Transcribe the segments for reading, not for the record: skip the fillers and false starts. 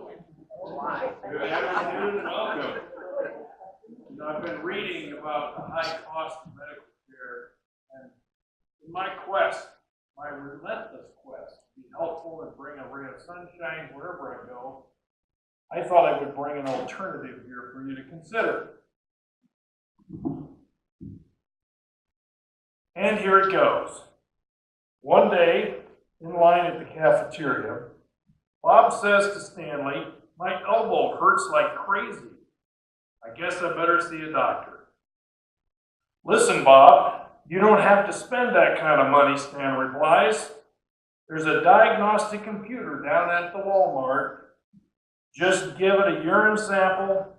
Good afternoon and welcome. I've been reading about the high cost of medical care, and in my relentless quest to be helpful and bring a ray of sunshine wherever I go, I thought I would bring an alternative here for you to consider. And here it goes. One day, in line at the cafeteria, Bob says to Stanley, "My elbow hurts like crazy. I guess I better see a doctor." "Listen, Bob, you don't have to spend that kind of money," Stan replies. "There's a diagnostic computer down at the Walmart. Just give it a urine sample,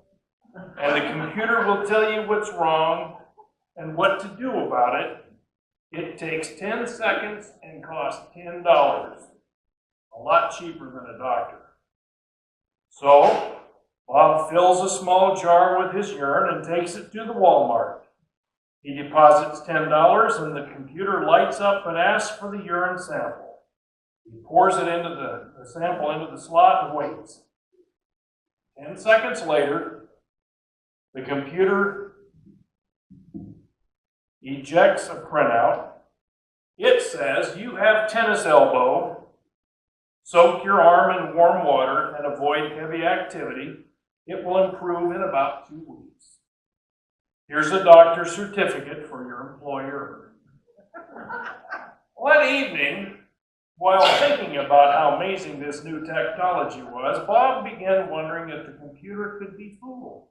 and the computer will tell you what's wrong and what to do about it. It takes 10 seconds and costs $10. A lot cheaper than a doctor." So, Bob fills a small jar with his urine and takes it to the Walmart. He deposits $10 and the computer lights up and asks for the urine sample. He pours it into the sample into the slot and waits. 10 seconds later, the computer ejects a printout. It says, "You have tennis elbow. Soak your arm in warm water and avoid heavy activity. It will improve in about 2 weeks. Here's a doctor's certificate for your employer." One evening, while thinking about how amazing this new technology was, Bob began wondering if the computer could be fooled.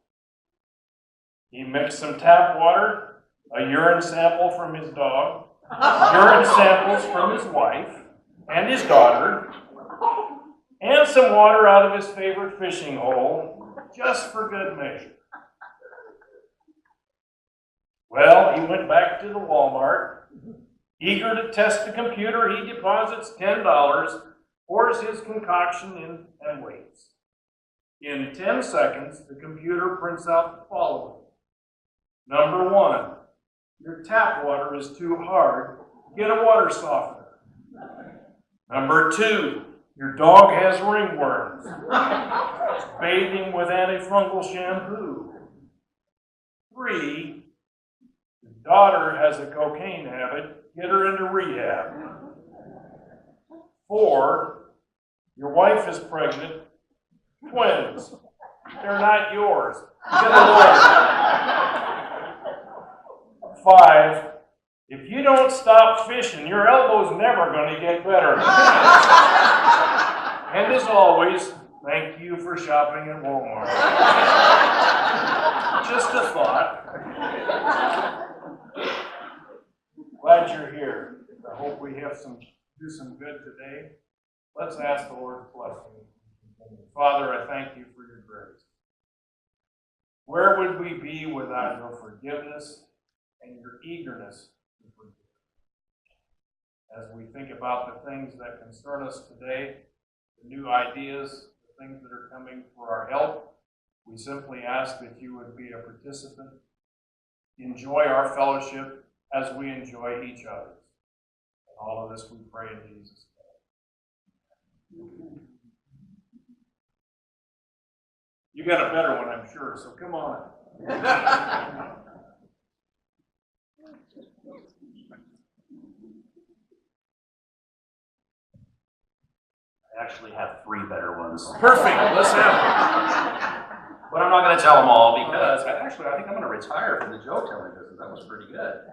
He mixed some tap water, a urine sample from his dog, urine samples from his wife and his daughter, and some water out of his favorite fishing hole, just for good measure. Well, he went back to the Walmart. Eager to test the computer, he deposits $10, pours his concoction in, and waits. In 10 seconds, the computer prints out the following. Number 1, your tap water is too hard. Get a water softener. Number 2, your dog has ringworms. Bathing with antifungal shampoo. 3, your daughter has a cocaine habit. Get her into rehab. 4, your wife is pregnant. Twins. They're not yours. Get a lawyer. 5, if you don't stop fishing, your elbow's never going to get better. And as always, thank you for shopping at Walmart. Just a thought. Glad you're here. I hope we have do some good today. Let's ask the Lord's blessing. Father, I thank you for your grace. Where would we be without your forgiveness and your eagerness to forgive? As we think about the things that concern us today, the new ideas, the things that are coming for our help, we simply ask that you would be a participant, enjoy our fellowship as we enjoy each other's. And all of this we pray in Jesus' name. You got a better one, I'm sure, so come on. I actually have 3 better ones. Perfect, let's have them. But I'm not going to tell them all because I think I'm going to retire from the joke telling business. That was pretty good.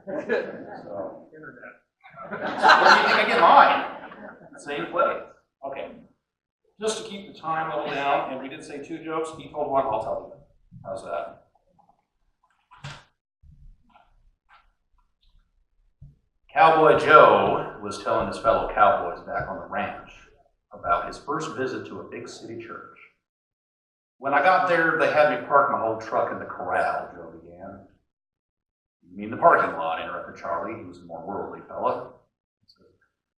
So, Internet. where do you think I get mine? Same place. Okay. Just to keep the time level down, and we did say 2 jokes. He told one, I'll tell you. How's that? Cowboy Joe was telling his fellow cowboys back on the ranch about his first visit to a big city church. "When I got there, they had me park my whole truck in the corral," Joe began. "You mean the parking lot?" interrupted Charlie, who was a more worldly fellow.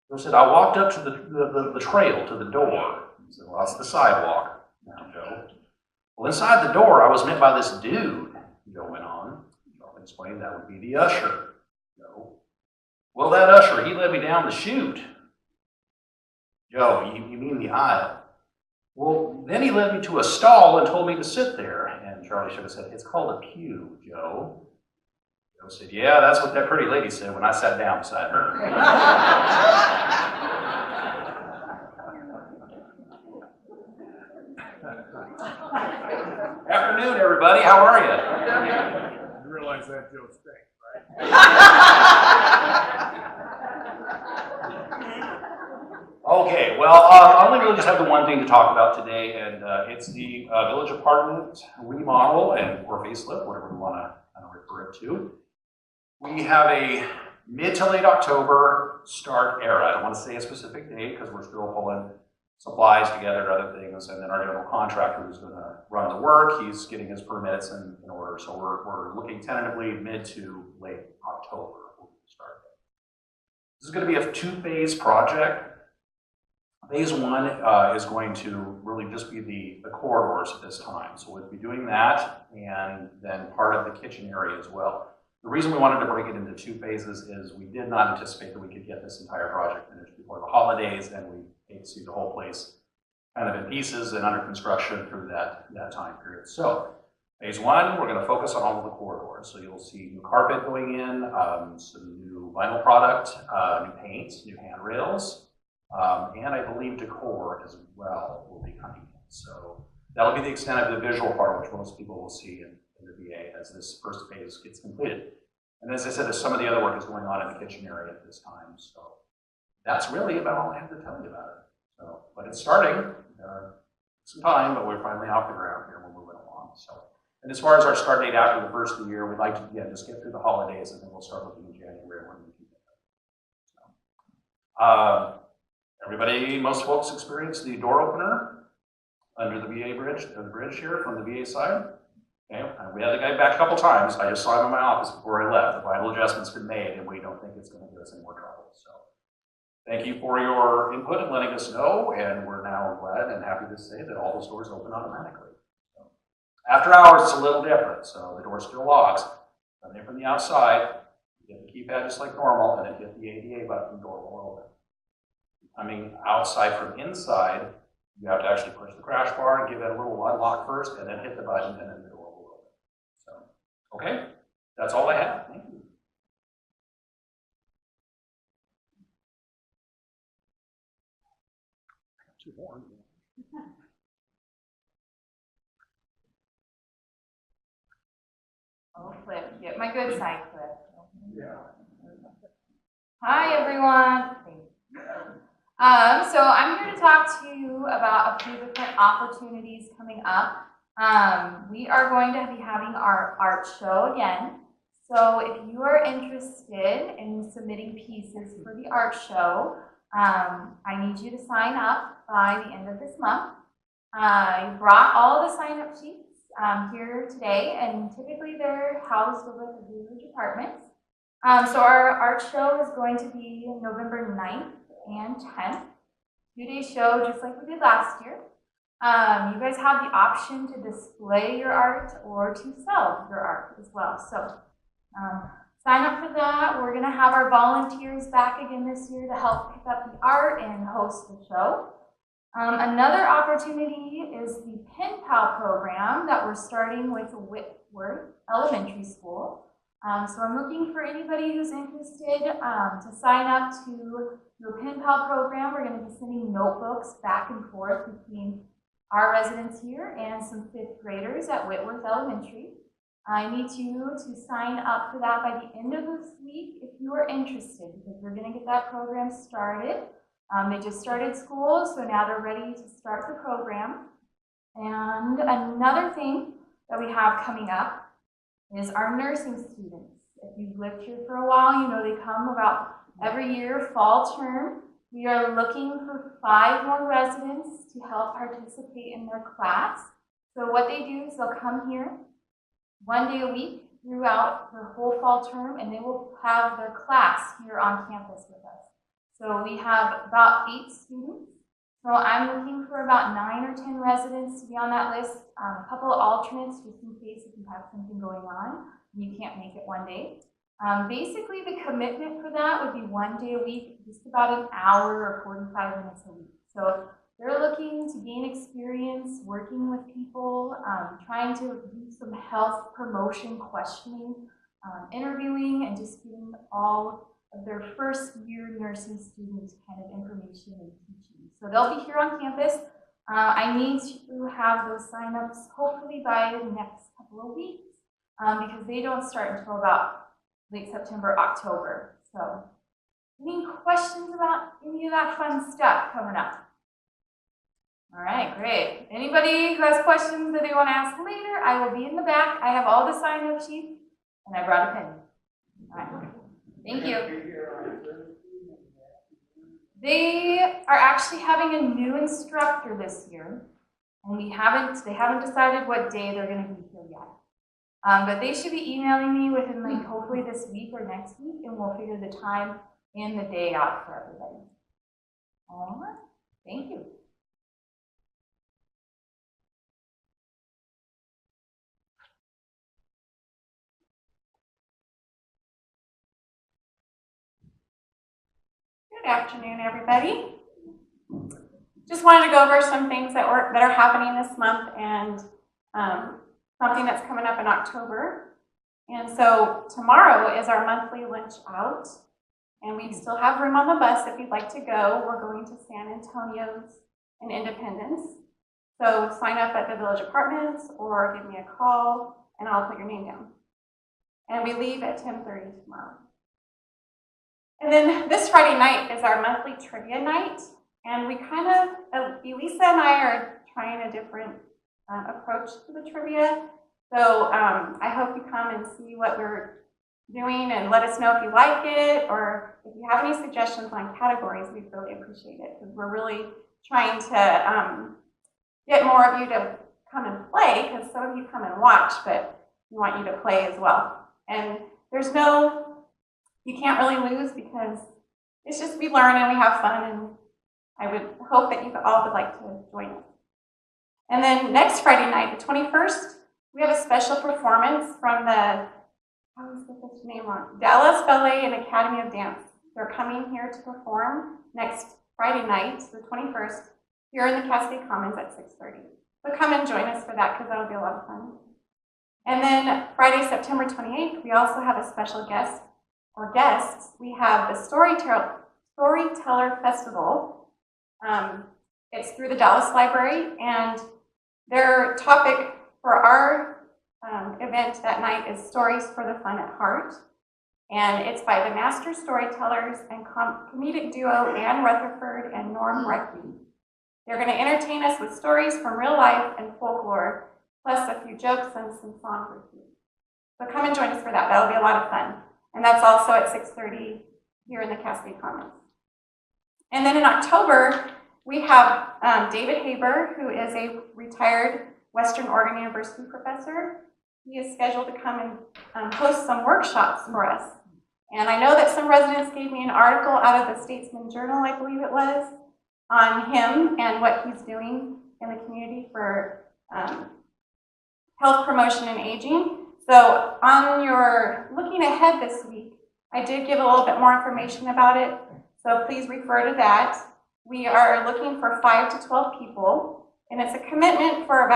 Joe said, "I walked up to the trail to the door." He said, "Well, that's the sidewalk now, Joe." "Well, inside the door, I was met by this dude," Joe went on. Charlie explained that would be the usher. Joe, "Well, that usher, he led me down the chute." "Joe, you mean the aisle?" Well, then he led me to a stall and told me to sit there. And Charlie shook his head. It's called a pew, Joe. Joe said, yeah, that's what that pretty lady said when I sat down beside her. Afternoon, everybody. How are you? You realize that Joe stinks, right? Okay, well, I only really just have the one thing to talk about today, and it's the village apartment remodel or facelift, whatever we want to refer it to. We have a mid to late October start era. I don't want to say a specific date because we're still pulling supplies together and other things, and then our general contractor who's going to run the work, he's getting his permits in order. So we're looking tentatively mid to late October will be the start date. This is going to be a two-phase project. Phase one is going to really just be the corridors at this time. So we'll be doing that and then part of the kitchen area as well. The reason we wanted to break it into two phases is we did not anticipate that we could get this entire project finished before the holidays, and we hate to see the whole place kind of in pieces and under construction through that time period. So phase one, we're going to focus on all of the corridors. So you'll see new carpet going in, some new vinyl product, new paint, new handrails, and I believe decor as well will be coming in. So that'll be the extent of the visual part, which most people will see in the VA as this first phase gets completed. And as I said, some of the other work is going on in the kitchen area at this time. So that's really about all I have to tell you about it. So, but it's starting. Some time, but we're finally off the ground here. We're moving along. So, and as far as our start date after the first of the year, we'd like to just get through the holidays, and then we'll start looking in January when we can get that. So, everybody, most folks experience the door opener under the VA bridge, the bridge here from the VA side. Okay, we had the guy back a couple times. I just saw him in my office before I left. The final adjustment's been made, and we don't think it's going to give us any more trouble. So, thank you for your input and letting us know. And we're now glad and happy to say that all those doors open automatically. So, after hours, it's a little different. So the door still locks. Come in from the outside, hit the keypad just like normal, and then hit the ADA button. The door will open. Coming outside from inside, you have to actually push the crash bar and give it a little unlock first, and then hit the button, and then the door will open. So, okay, that's all I have. Thank you. Two more. Oh, Cliff, get my good side, Cliff. Yeah. Hi, everyone. So I'm here to talk to you about a few different opportunities coming up. We are going to be having our art show again. So if you are interested in submitting pieces for the art show, I need you to sign up by the end of this month. I brought all the sign-up sheets here today, and typically they're housed over at the village apartments. So our art show is going to be November 9th and 10th. 2-day show, just like we did last year. You guys have the option to display your art or to sell your art as well. So sign up for that. We're going to have our volunteers back again this year to help pick up the art and host the show. Another opportunity is the Pen Pal program that we're starting with Whitworth Elementary School. So I'm looking for anybody who's interested to sign up to the Pen Pal program. We're going to be sending notebooks back and forth between our residents here and some 5th graders at Whitworth Elementary. I need you to sign up for that by the end of this week if you are interested, because we're going to get that program started. They just started school, so now they're ready to start the program. And another thing that we have coming up is our nursing students. If you've lived here for a while, you know they come about every year, fall term. We are looking for 5 more residents to help participate in their class. So what they do is they'll come here 1 day a week throughout the whole fall term, and they will have their class here on campus with us. So we have about 8 students. So I'm looking for about 9 or 10 residents to be on that list. A couple of alternates just in case if you have something going on and you can't make it one day. Basically, the commitment for that would be 1 day a week, just about an hour or 45 minutes a week. So they're looking to gain experience working with people, trying to do some health promotion questioning, interviewing, and just giving all of their first year nursing students kind of information and teaching. So they'll be here on campus. I need to have those signups hopefully by the next couple of weeks because they don't start until about late September, October. So any questions about any of that fun stuff coming up? All right, great. Anybody who has questions that they want to ask later, I will be in the back. I have all the sign-up sheets, and I brought a pen. All right, thank you. They are actually having a new instructor this year, and they haven't decided what day they're going to be here yet. But they should be emailing me within like hopefully this week or next week, and we'll figure the time and the day out for everybody. All right, thank you. Good afternoon, everybody. Just wanted to go over some things that are happening this month and something that's coming up in October. And so tomorrow is our monthly lunch out, and we still have room on the bus if you'd like to go. We're going to San Antonio's in Independence. So sign up at the Village Apartments or give me a call, and I'll put your name down. And we leave at 10:30 tomorrow. And then this Friday night is our monthly trivia night. And we kind of, Elisa and I are trying a different approach to the trivia. So I hope you come and see what we're doing and let us know if you like it, or if you have any suggestions on categories, we'd really appreciate it, because we're really trying to get more of you to come and play, because some of you come and watch, but we want you to play as well. And you can't really lose, because it's just we learn and we have fun, and I would hope that you all would like to join us. And then next Friday night, the 21st, we have a special performance from the, I always get this name wrong, Dallas Ballet and Academy of Dance. They're coming here to perform next Friday night, the 21st, here in the Cascade Commons at 6:30. So come and join us for that, because that'll be a lot of fun. And then Friday, September 28th, we also have a special guest, or guests. We have the Storyteller Festival. It's through the Dallas Library, and their topic for our event that night is Stories for the Fun at Heart. And it's by the Master Storytellers and comedic duo Ann Rutherford and Norm Reckley. They're going to entertain us with stories from real life and folklore, plus a few jokes and some song reviews. So come and join us for that. That'll be a lot of fun. And that's also at 6:30 here in the Cascade Commons. And then in October, we have David Haber, who is a retired Western Oregon University professor. He is scheduled to come and host some workshops for us. And I know that some residents gave me an article out of the Statesman Journal, I believe it was, on him and what he's doing in the community for health promotion and aging. So on your looking ahead this week, I did give a little bit more information about it. So please refer to that. We are looking for 5 to 12 people, and it's a commitment for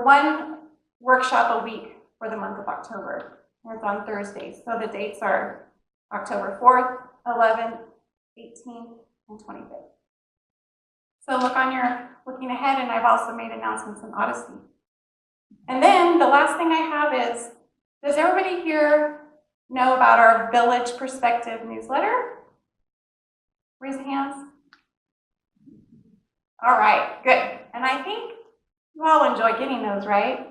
one workshop a week for the month of October. And it's on Thursdays. So the dates are October 4th, 11th, 18th, and 25th. So look on your looking ahead, and I've also made announcements in Odyssey. And then the last thing I have is, does everybody here know about our Village Perspective newsletter? Raise hands. All right, good. And I think you all enjoy getting those, right?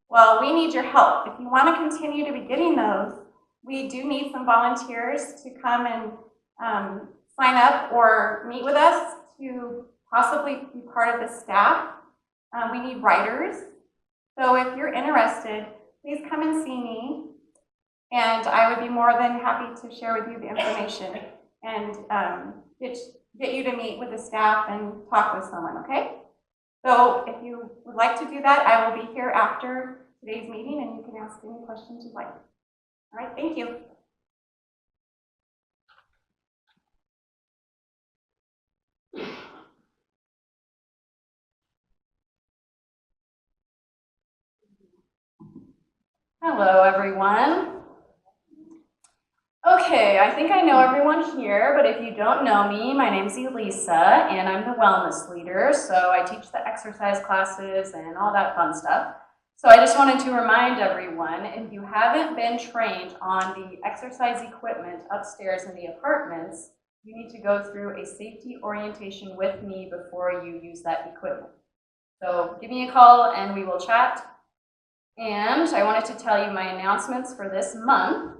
Well, we need your help. If you want to continue to be getting those, we do need some volunteers to come and sign up or meet with us to possibly be part of the staff. We need writers. So if you're interested, please come and see me, and I would be more than happy to share with you the information and get you to meet with the staff and talk with someone, okay? So if you would like to do that, I will be here after today's meeting, and you can ask any questions you'd like. All right, thank you. Hello, everyone. Okay, I think I know everyone here, but if you don't know me, my name's Elisa, and I'm the wellness leader, so I teach the exercise classes and all that fun stuff. So I just wanted to remind everyone, if you haven't been trained on the exercise equipment upstairs in the apartments, you need to go through a safety orientation with me before you use that equipment. So give me a call and we will chat. And I wanted to tell you my announcements for this month.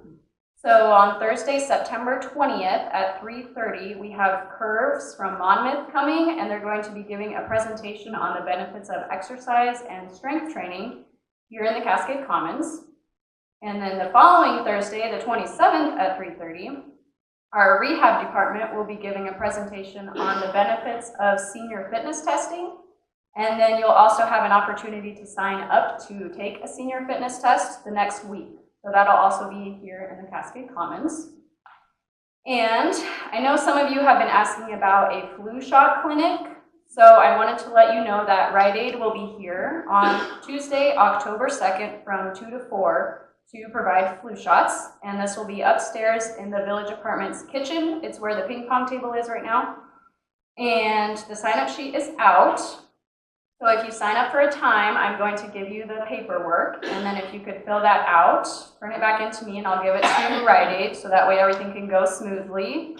So on Thursday, September 20th at 3:30, we have Curves from Monmouth coming, and they're going to be giving a presentation on the benefits of exercise and strength training here in the Cascade Commons. And then the following Thursday, the 27th at 3:30, our rehab department will be giving a presentation on the benefits of senior fitness testing. And then you'll also have an opportunity to sign up to take a senior fitness test the next week. So that'll also be here in the Cascade Commons. And I know some of you have been asking about a flu shot clinic. So I wanted to let you know that Rite Aid will be here on Tuesday, October 2nd from 2 to 4 to provide flu shots. And this will be upstairs in the Village Apartments kitchen. It's where the ping pong table is right now. And the sign-up sheet is out. So if you sign up for a time, I'm going to give you the paperwork, and then if you could fill that out, turn it back into me, and I'll give it to Rite Aid, so that way everything can go smoothly.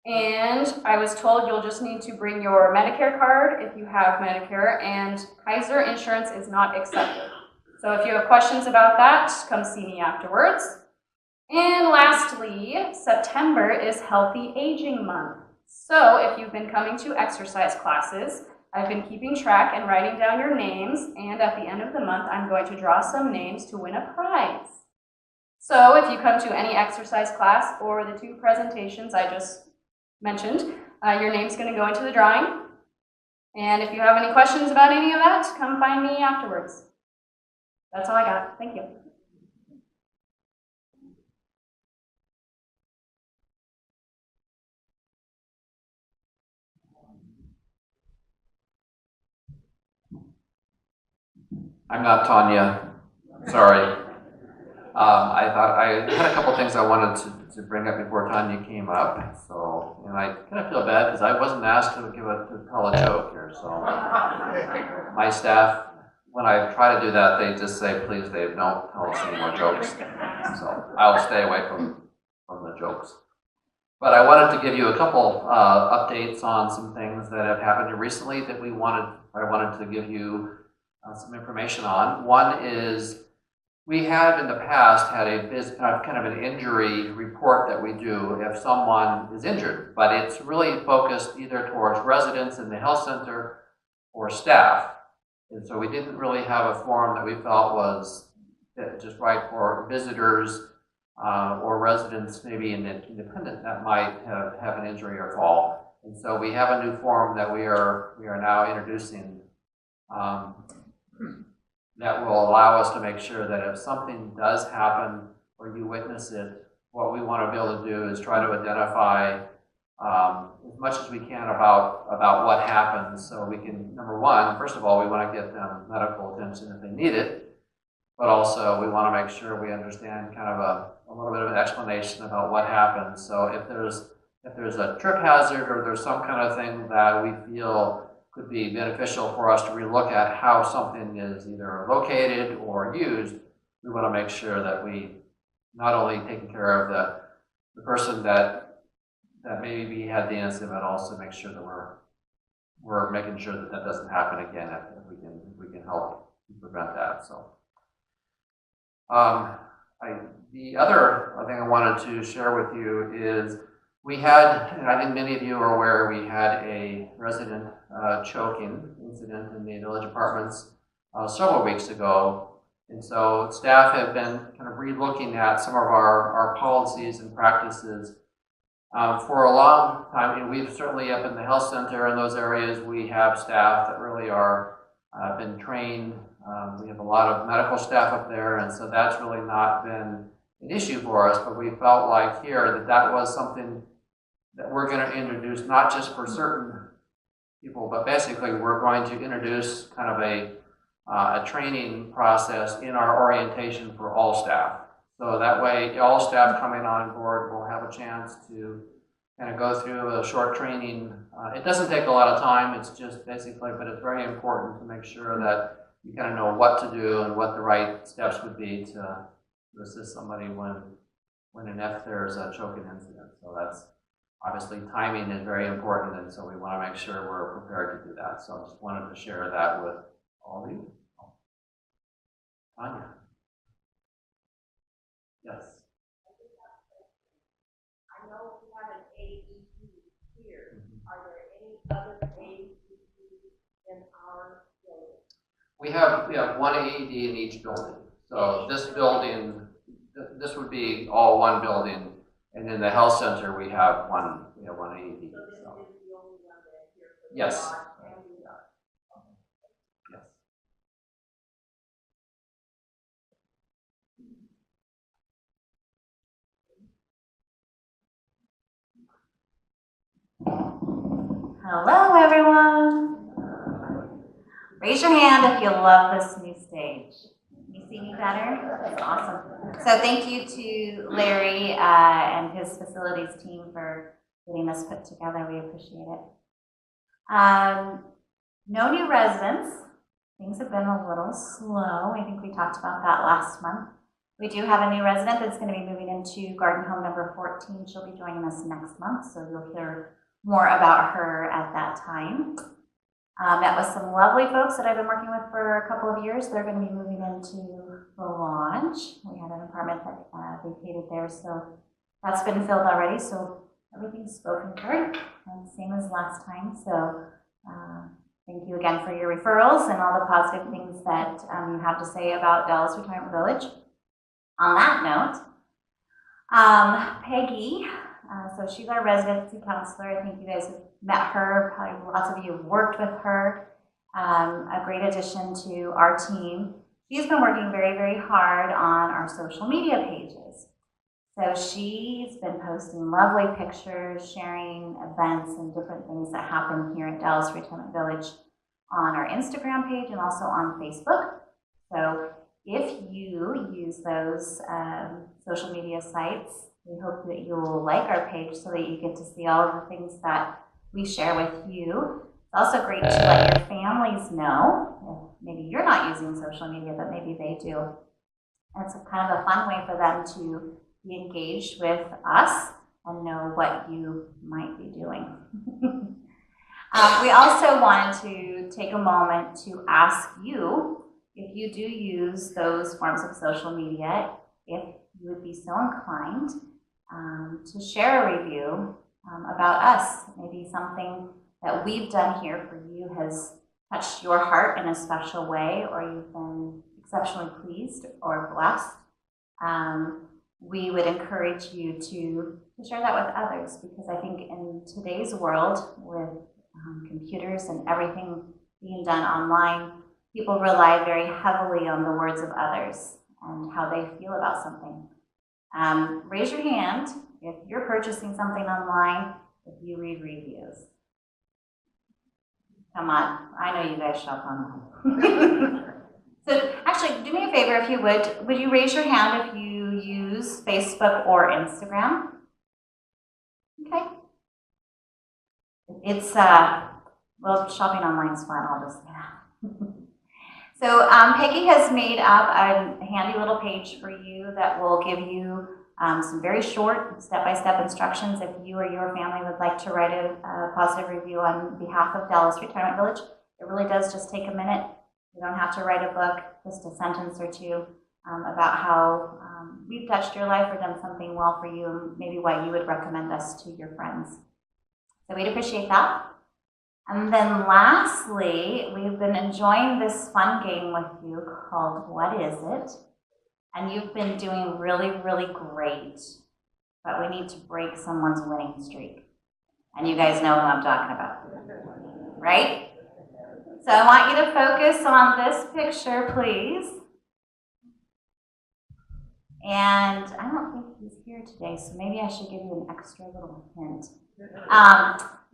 And I was told you'll just need to bring your Medicare card if you have Medicare, and Kaiser insurance is not accepted. So if you have questions about that, come see me afterwards. And lastly, September is Healthy Aging Month. So if you've been coming to exercise classes, I've been keeping track and writing down your names, and at the end of the month, I'm going to draw some names to win a prize. So if you come to any exercise class or the 2 presentations I just mentioned, your name's going to go into the drawing. And if you have any questions about any of that, come find me afterwards. That's all I got. Thank you. I'm not Tanya, sorry. I thought I had a couple things I wanted to bring up before Tanya came up. So, and I kind of feel bad because I wasn't asked to tell a joke here. So, my staff, when I try to do that, they just say, "Please, Dave, don't tell us any more jokes." So, I'll stay away from the jokes. But I wanted to give you a couple updates on some things that have happened recently that I wanted to give you some information on. One is we had in the past had a kind of an injury report that we do if someone is injured, but it's really focused either towards residents in the health center or staff. And so we didn't really have a form that we felt was just right for visitors or residents, maybe independent, that might have an injury or fall. And so we have a new form that we are now introducing that will allow us to make sure that if something does happen or you witness it, what we want to be able to do is try to identify as much as we can about what happens, so we can, number one, first of all, we want to get them medical attention if they need it, but also we want to make sure we understand kind of a little bit of an explanation about what happens. So if there's a trip hazard or there's some kind of thing that we feel could be beneficial for us to relook at how something is either located or used, we want to make sure that we not only taking care of the person that maybe had the incident, but also make sure that we're making sure that that doesn't happen again if we can help prevent that. So, the other thing I wanted to share with you is we had, and I think many of you are aware, we had a resident choking incident in the village apartments several weeks ago. And so staff have been kind of re-looking at some of our policies and practices for a long time. And we've certainly up in the health center in those areas, we have staff that really are been trained. We have a lot of medical staff up there, and so that's really not been an issue for us. But we felt like here that was something that we're going to introduce, not just for certain people, but basically we're going to introduce kind of a training process in our orientation for all staff. So that way, all staff coming on board will have a chance to kind of go through a short training. It doesn't take a lot of time, it's just basically, but it's very important to make sure that you kind of know what to do and what the right steps would be to assist somebody when and if there's a choking incident. So that's obviously timing is very important, and so we want to make sure we're prepared to do that. So I just wanted to share that with all of you. Tanya. Yes. I know we have an AED here. Are there any other AEDs in our building? We have one AED in each building. So this building, this would be all one building, and in the health center we have one AED. So this is the only one that's here for the Yes. lodge and the Yes. Hello, everyone. Raise your hand if you love this new stage. Can you see me better? That's awesome. So thank you to Larry and his facilities team for getting this put together. We appreciate it. No new residents. Things have been a little slow. I think we talked about that last month. We do have a new resident that's going to be moving into Garden Home number 14. She'll be joining us next month, so you'll hear more about her at that time. Met with some lovely folks that I've been working with for a couple of years. They're going to be moving into the lodge. We had an apartment that vacated there, so that's been filled already. So everything's spoken for, and same as last time. So thank you again for your referrals and all the positive things that you have to say about Dallas Retirement Village. On that note, Peggy, so she's our residency counselor. I think you guys have met her. Probably lots of you have worked with her. A great addition to our team. She's been working very, very hard on our social media pages. So she's been posting lovely pictures, sharing events and different things that happen here at Dallas Retirement Village on our Instagram page and also on Facebook. So if you use those social media sites, we hope that you'll like our page so that you get to see all of the things that we share with you. It's also great to let your families know if maybe you're not using social media, but maybe they do. And it's kind of a fun way for them to be engaged with us and know what you might be doing. We also wanted to take a moment to ask you, if you do use those forms of social media, if you would be so inclined to share a review about us. Maybe something that we've done here for you has touched your heart in a special way, or you've been exceptionally pleased or blessed. We would encourage you to share that with others, because I think in today's world with computers and everything being done online, people rely very heavily on the words of others and how they feel about something. Raise your hand if you're purchasing something online, if you read reviews. Come on, I know you guys shop online. So actually, do me a favor if you would you raise your hand if you use Facebook or Instagram? Okay. It's, well, shopping online is fun, I'll just say that. So Peggy has made up a handy little page for you that will give you some very short step-by-step instructions if you or your family would like to write a positive review on behalf of Dallas Retirement Village. It really does just take a minute. You don't have to write a book, just a sentence or two about how we've touched your life or done something well for you, and maybe why you would recommend us to your friends. So we'd appreciate that. And then lastly, we've been enjoying this fun game with you called What Is It? And you've been doing really, really great, but we need to break someone's winning streak. And you guys know who I'm talking about, right? So I want you to focus on this picture, please. And I don't think he's here today, so maybe I should give you an extra little hint.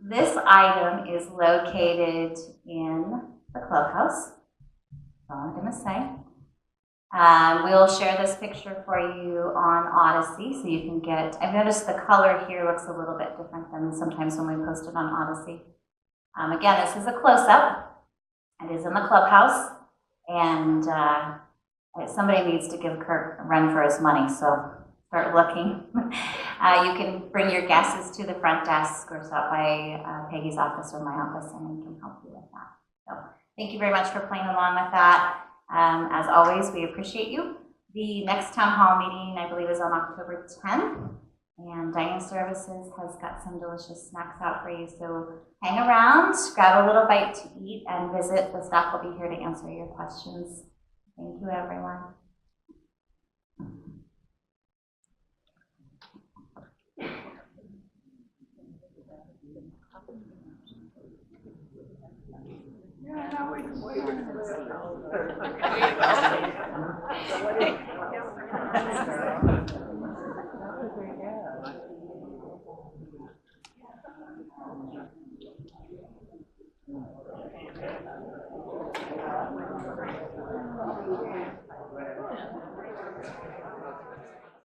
This item is located in the clubhouse. all I'm gonna say. We'll share this picture for you on Odyssey so you can get, I've noticed the color here looks a little bit different than sometimes when we post it on Odyssey. Again, this is a close-up. It is in the clubhouse, and somebody needs to give Kirk a run for his money, so start looking. You can bring your guesses to the front desk or stop by Peggy's office or my office, and we can help you with that. So thank you very much for playing along with that. As always, we appreciate you. The next town hall meeting, I believe, is on October 10th, and Dining Services has got some delicious snacks out for you. So hang around, grab a little bite to eat, and visit. The staff will be here to answer your questions. Thank you, everyone. Yeah,